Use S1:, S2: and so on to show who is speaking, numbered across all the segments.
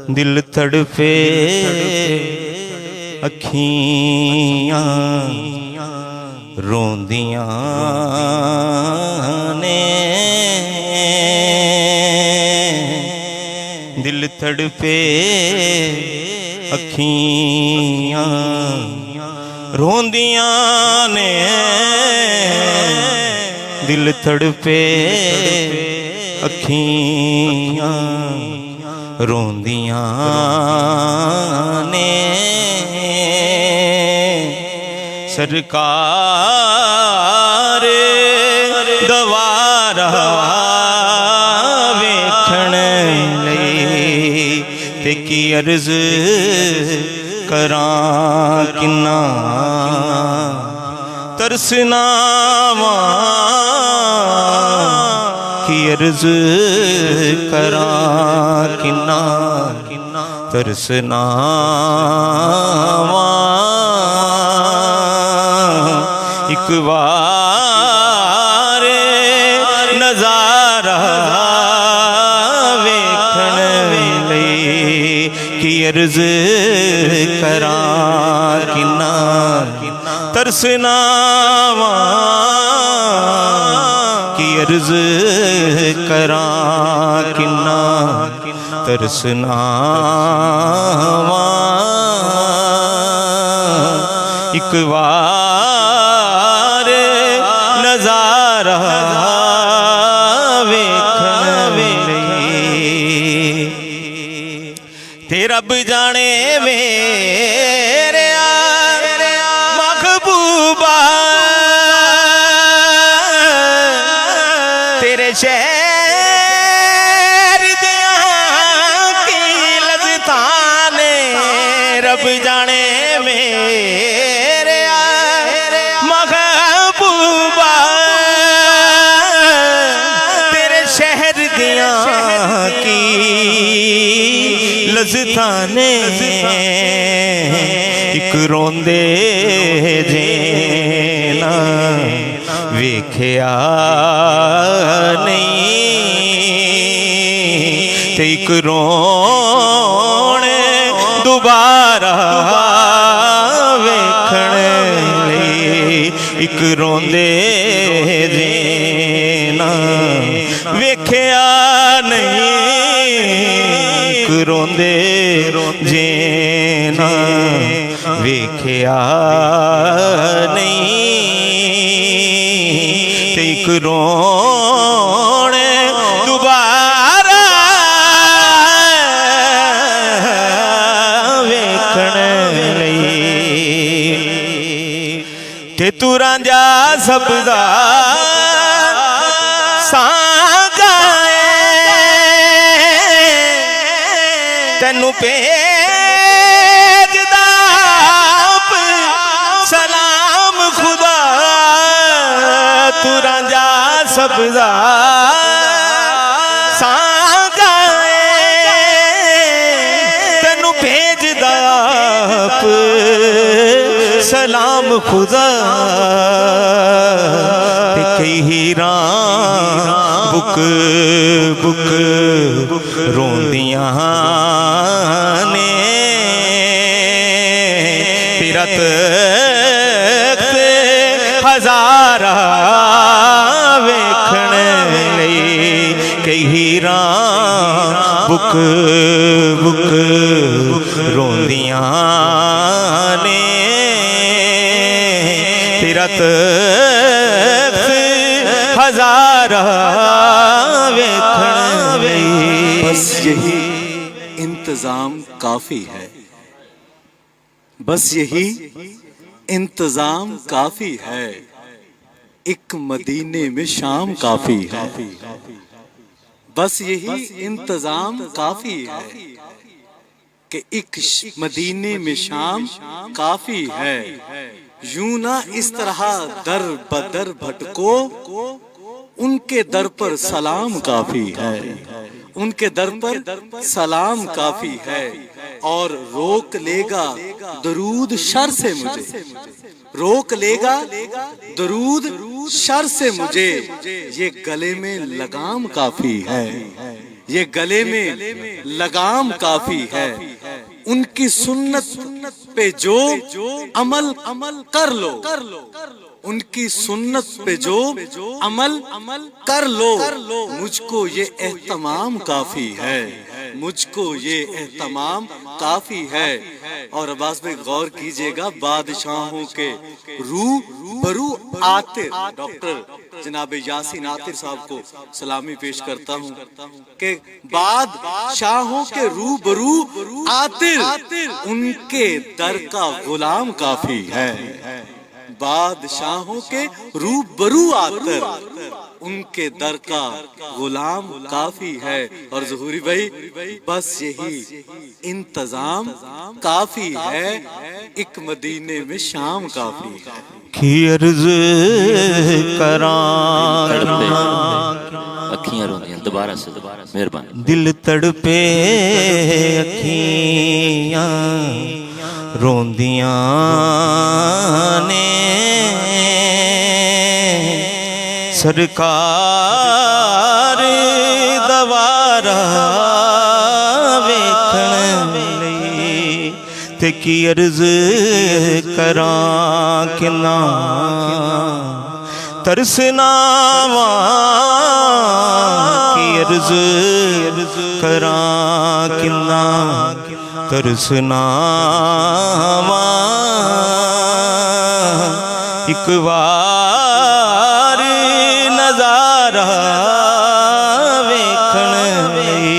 S1: दिल तड़पे अखियां रोंदियां ने, दिल तड़पे अखियां रोंदियां ने, दिल तड़पे अखियां रोंदियां ने। सरकार दवारा वेखण लई ते की अर्ज करां किन्ना तरसनावा की अर्ज करां किन्ना तरसनावा। एक बार नजारा वेखण लई की अर्ज करां किन्ना तरसनावा की अर्ज करां किन्ना तरसनावा। एक बार नजारा वेखण लई ते रब जाने मेरे महबूबा तेरे शहर दियां की लज़्ज़तां ने। रब जाने मेरे महबूबा तेरे शहर दियां की लज़्ज़तां ने। एक रोंदे जेना वेख्या नहीं ते एक रोण दोबारा वेखण लई। एक रोंदे जेना वेख्या नहीं, एक रोंदे जेना वेख्या नहीं ते एक रोण दोबारा वेखण लई। ते तू रांझा सबदा सांगा तैनू भेजदा सलाम खुदा। तू रांझा सबदा सांगा तैनू भेजदा सलाम खुदा। ते कई हीरां बुक बुक रोंदियां ने तेरा तख्त हज़ारा वेखण लई। कई हीरां बुक बुक रोंदियां ने तेरा तख्त हज़ारा वेखण लई।
S2: बस यही इंतजाम काफी है, बस यही इंतजाम काफी है। एक मदीने में शाम काफी है, बस यही इंतजाम काफी है कि एक मदीने में शाम काफी है। यूं ना इस तरह दर बदर भटको, उनके दर पर सलाम काफी है, उनके दर पर सलाम काफी है। और रोक लेगा दरूद शर से मुझे, रोक लेगा दरूद शर से मुझे, ये गले में लगाम काफी है। ये गले में लगाम काफी है। उनकी सुन्नत पे जो अमल कर लो, उनकी सुन्नत पे जो अमल कर लो, मुझको ये एहतमाम काफी है, मुझको ये एहतमाम काफी है। और अब्बास भाई गौर कीजिएगा, बादशाहों के रूबरू आतिर, डॉक्टर जनाब यासीन आतिर साहब को सलामी पेश करता हूँ कि बादशाहों के रूबरू आतिर, उनके दर का गुलाम काफी है। बादशाहों के रूबरू आकर उनके दर का गुलाम काफी है। और ज़हूरी भाई बस यही इंतजाम काफी है, एक मदीने में शाम काफी है।
S1: की अर्ज करां
S3: अखियां रोंदियां, दोबारा से मेहरबानी।
S1: दिल तड़पे अखियां रोंदियां ने, सरकार दवारा वेखण लई ते की अर्ज करां किन्ना तरसनावा, की अर्ज करां किन्ना तरसनावा। एक बार नजारा वेखण लई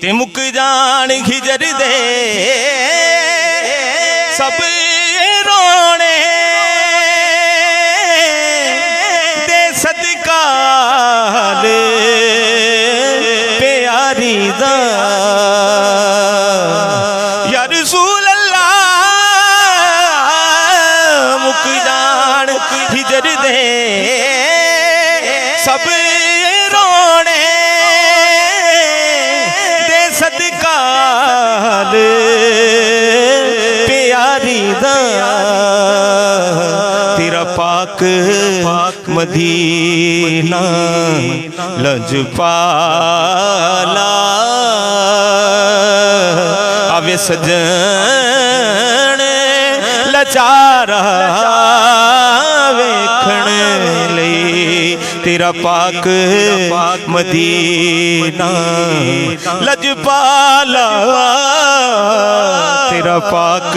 S1: ते मुक जान खिजर दे सब रोने दे सदकाल प्यारी दा या रसूल अल्लाह। मुक जान हिजर दे सब रोने दे सदकाल प्यारी दा, तेरा पाक मदीना लजपाला आवे सजन लाचारा वेखण लई। तेरा पाक मदीना लजपाला, तेरा पाक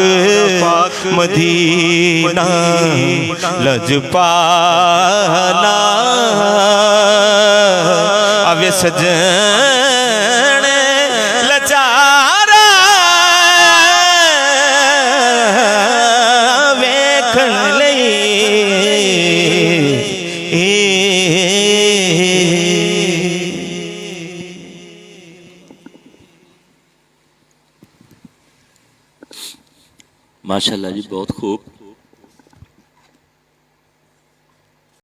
S1: मदीना लजपाला आवे सजन लाचारा वेखण लई।
S3: माशाल्लाह जी, बहुत खूब।